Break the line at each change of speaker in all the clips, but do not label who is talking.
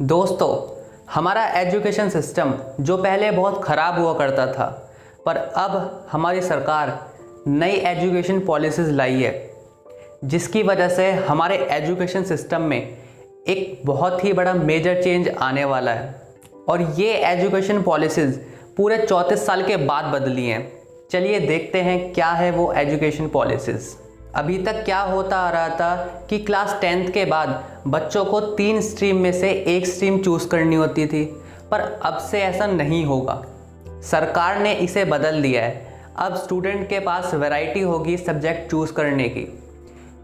दोस्तों, हमारा education system जो पहले बहुत ख़राब हुआ करता था, पर अब हमारी सरकार नई एजुकेशन पॉलिसीज़ लाई है, जिसकी वजह से हमारे एजुकेशन सिस्टम में एक बहुत ही बड़ा मेजर चेंज आने वाला है। और ये एजुकेशन पॉलिसीज़ पूरे 34 साल के बाद बदली हैं। चलिए देखते हैं क्या है वो एजुकेशन पॉलिसीज़। अभी तक क्या होता आ रहा था कि क्लास 10th के बाद बच्चों को 3 स्ट्रीम में से एक स्ट्रीम चूज़ करनी होती थी, पर अब से ऐसा नहीं होगा। सरकार ने इसे बदल दिया है। अब स्टूडेंट के पास वैरायटी होगी सब्जेक्ट चूज़ करने की।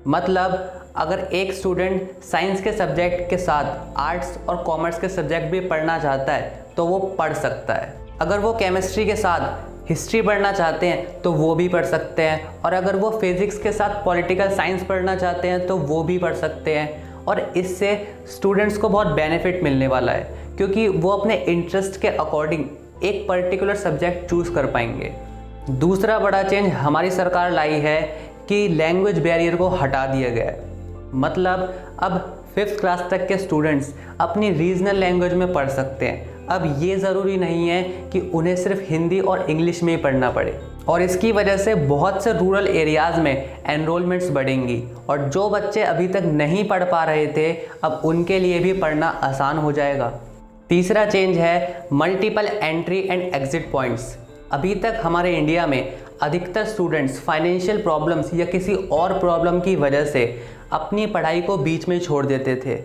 मतलब अगर एक स्टूडेंट साइंस के सब्जेक्ट के साथ आर्ट्स और कॉमर्स के सब्जेक्ट भी पढ़ना चाहता है तो वो पढ़ सकता है। अगर वो केमिस्ट्री के साथ हिस्ट्री पढ़ना चाहते हैं तो वो भी पढ़ सकते हैं, और अगर वो फिज़िक्स के साथ पॉलिटिकल साइंस पढ़ना चाहते हैं तो वो भी पढ़ सकते हैं। और इससे स्टूडेंट्स को बहुत बेनिफिट मिलने वाला है, क्योंकि वो अपने इंटरेस्ट के अकॉर्डिंग एक पर्टिकुलर सब्जेक्ट चूज़ कर पाएंगे। दूसरा बड़ा चेंज हमारी सरकार लाई है कि लैंग्वेज बैरियर को हटा दिया गया है। मतलब अब 5th क्लास तक के स्टूडेंट्स अपनी रीजनल लैंग्वेज में पढ़ सकते हैं। अब ये ज़रूरी नहीं है कि उन्हें सिर्फ हिंदी और इंग्लिश में ही पढ़ना पड़े, और इसकी वजह से बहुत से रूरल एरियाज़ में एनरोलमेंट्स बढ़ेंगी, और जो बच्चे अभी तक नहीं पढ़ पा रहे थे अब उनके लिए भी पढ़ना आसान हो जाएगा। तीसरा चेंज है multiple entry and exit points. अभी तक हमारे इंडिया में अधिकतर स्टूडेंट्स फाइनेंशियल प्रॉब्लम्स या किसी और प्रॉब्लम की वजह से अपनी पढ़ाई को बीच में छोड़ देते थे,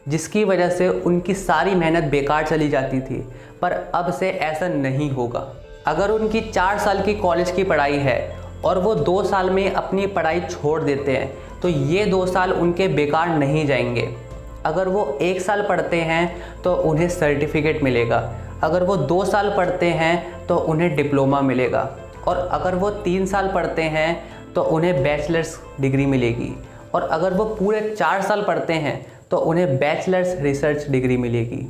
जिसकी वजह से उनकी सारी मेहनत बेकार चली जाती थी। पर अब से ऐसा नहीं होगा। अगर उनकी 4 साल की कॉलेज की पढ़ाई है और वो 2 साल में अपनी पढ़ाई छोड़ देते हैं तो ये 2 साल उनके बेकार नहीं जाएंगे। अगर वो 1 साल पढ़ते हैं तो उन्हें सर्टिफिकेट मिलेगा, अगर वो 2 साल पढ़ते हैं तो उन्हें डिप्लोमा मिलेगा, और अगर वो 3 साल पढ़ते हैं तो उन्हें बैचलर्स डिग्री मिलेगी, और अगर वो पूरे 4 साल पढ़ते हैं तो उन्हें बैचलर्स रिसर्च डिग्री मिलेगी।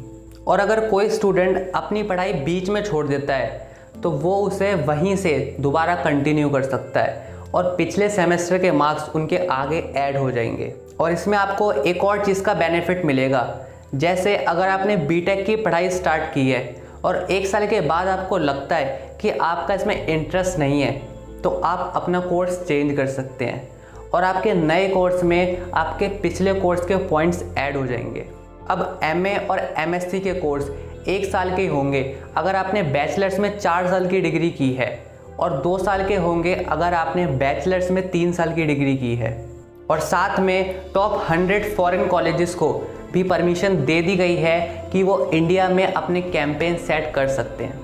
और अगर कोई स्टूडेंट अपनी पढ़ाई बीच में छोड़ देता है तो वो उसे वहीं से दोबारा कंटिन्यू कर सकता है, और पिछले सेमेस्टर के मार्क्स उनके आगे ऐड हो जाएंगे। और इसमें आपको एक और चीज़ का बेनिफिट मिलेगा। जैसे अगर आपने बीटेक की पढ़ाई स्टार्ट की है और 1 साल के बाद आपको लगता है कि आपका इसमें इंटरेस्ट नहीं है, तो आप अपना कोर्स चेंज कर सकते हैं, और आपके नए कोर्स में आपके पिछले कोर्स के पॉइंट्स ऐड हो जाएंगे। अब एमए और एमएससी के कोर्स 1 साल के होंगे अगर आपने बैचलर्स में 4 साल की डिग्री की है, और 2 साल के होंगे अगर आपने बैचलर्स में 3 साल की डिग्री की है। और साथ में टॉप 100 फॉरेन कॉलेजेस को भी परमिशन दे दी गई है कि वो इंडिया में अपने कैंपेन सेट कर सकते हैं।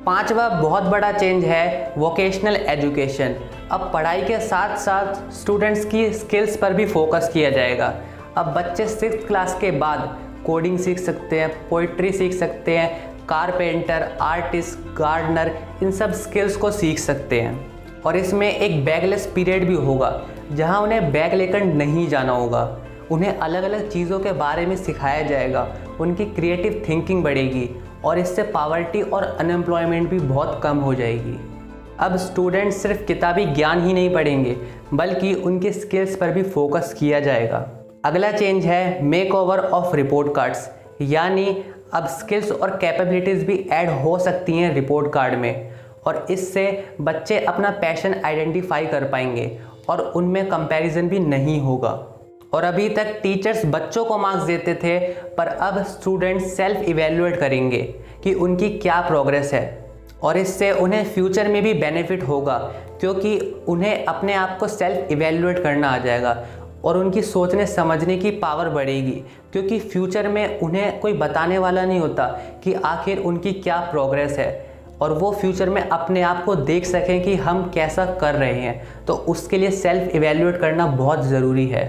5वां बहुत बड़ा चेंज है वोकेशनल एजुकेशन। अब पढ़ाई के साथ साथ स्टूडेंट्स की स्किल्स पर भी फोकस किया जाएगा। अब बच्चे 6th क्लास के बाद कोडिंग सीख सकते हैं, पोइट्री सीख सकते हैं, कारपेंटर, आर्टिस्ट, गार्डनर, इन सब स्किल्स को सीख सकते हैं। और इसमें एक बैगलेस पीरियड भी होगा जहां उन्हें बैग लेकर नहीं जाना होगा। उन्हें अलग अलग चीज़ों के बारे में सिखाया जाएगा, उनकी क्रिएटिव थिंकिंग बढ़ेगी, और इससे पॉवर्टी और अनएम्प्लॉयमेंट भी बहुत कम हो जाएगी। अब स्टूडेंट्स सिर्फ किताबी ज्ञान ही नहीं पढ़ेंगे, बल्कि उनके स्किल्स पर भी फोकस किया जाएगा। अगला चेंज है make over of report cards, यानी अब स्किल्स और कैपेबिलिटीज़ भी ऐड हो सकती हैं रिपोर्ट कार्ड में, और इससे बच्चे अपना पैशन आइडेंटिफाई कर पाएंगे और उनमें कंपैरिजन भी नहीं होगा। और अभी तक टीचर्स बच्चों को मार्क्स देते थे, पर अब स्टूडेंट्स सेल्फ इवेल्युएट करेंगे कि उनकी क्या प्रोग्रेस है, और इससे उन्हें फ्यूचर में भी बेनिफिट होगा, क्योंकि उन्हें अपने आप को सेल्फ इवेल्युएट करना आ जाएगा, और उनकी सोचने समझने की पावर बढ़ेगी, क्योंकि फ्यूचर में उन्हें कोई बताने वाला नहीं होता कि आखिर उनकी क्या प्रोग्रेस है, और वो फ्यूचर में अपने आप को देख सकें कि हम कैसा कर रहे हैं। तो उसके लिए सेल्फ इवेल्युएट करना बहुत ज़रूरी है।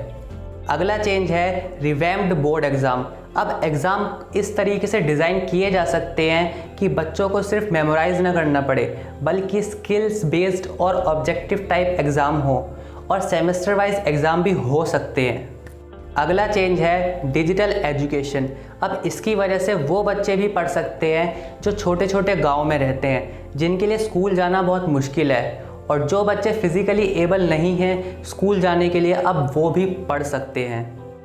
अगला चेंज है रिवैम्प्ड बोर्ड एग्ज़ाम। अब एग्ज़ाम इस तरीके से डिज़ाइन किए जा सकते हैं कि बच्चों को सिर्फ मेमोराइज ना करना पड़े, बल्कि स्किल्स बेस्ड और ऑब्जेक्टिव टाइप एग्ज़ाम हो, और सेमेस्टर वाइज एग्ज़ाम भी हो सकते हैं। अगला चेंज है डिजिटल एजुकेशन। अब इसकी वजह से वो बच्चे भी पढ़ सकते हैं जो छोटे छोटे गांव में रहते हैं, जिनके लिए स्कूल जाना बहुत मुश्किल है, और जो बच्चे फिज़िकली एबल नहीं हैं स्कूल जाने के लिए, अब वो भी पढ़ सकते हैं।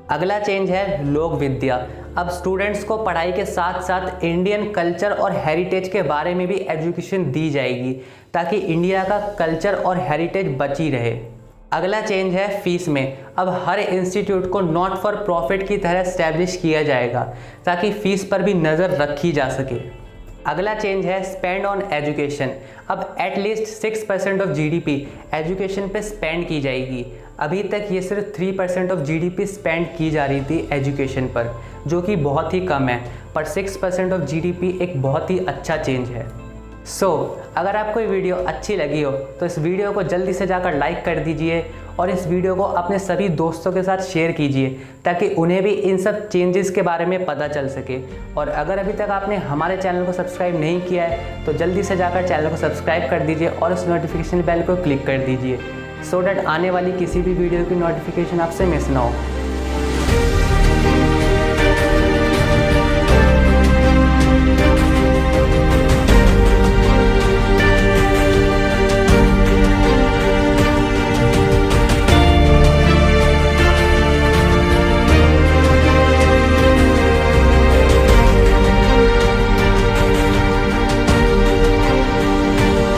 अगला चेंज है लोक विद्या। अब स्टूडेंट्स को पढ़ाई के साथ साथ इंडियन कल्चर और हेरिटेज के बारे में भी एजुकेशन दी जाएगी ताकि इंडिया का कल्चर और हेरिटेज बची रहे। अगला चेंज है फीस में। अब हर इंस्टीट्यूट को नॉट फॉर प्रॉफिट की तरह एस्टैब्लिश किया जाएगा ताकि फ़ीस पर भी नज़र रखी जा सके। अगला चेंज है स्पेंड ऑन एजुकेशन। अब एटलीस्ट 6% ऑफ जीडीपी एजुकेशन पे स्पेंड की जाएगी। अभी तक ये सिर्फ 3% ऑफ जीडीपी स्पेंड की जा रही थी एजुकेशन पर, जो कि बहुत ही कम है, पर 6% ऑफ जीडीपी एक बहुत ही अच्छा चेंज है। अगर आपको ये वीडियो अच्छी लगी हो तो इस वीडियो को जल्दी से जाकर लाइक कर दीजिए और इस वीडियो को अपने सभी दोस्तों के साथ शेयर कीजिए ताकि उन्हें भी इन सब चेंजेस के बारे में पता चल सके। और अगर अभी तक आपने हमारे चैनल को सब्सक्राइब नहीं किया है तो जल्दी से जाकर चैनल को सब्सक्राइब कर दीजिए और उस नोटिफिकेशन बेल को क्लिक कर दीजिए सो डैट आने वाली किसी भी वीडियो की नोटिफिकेशन आपसे मिस ना हो।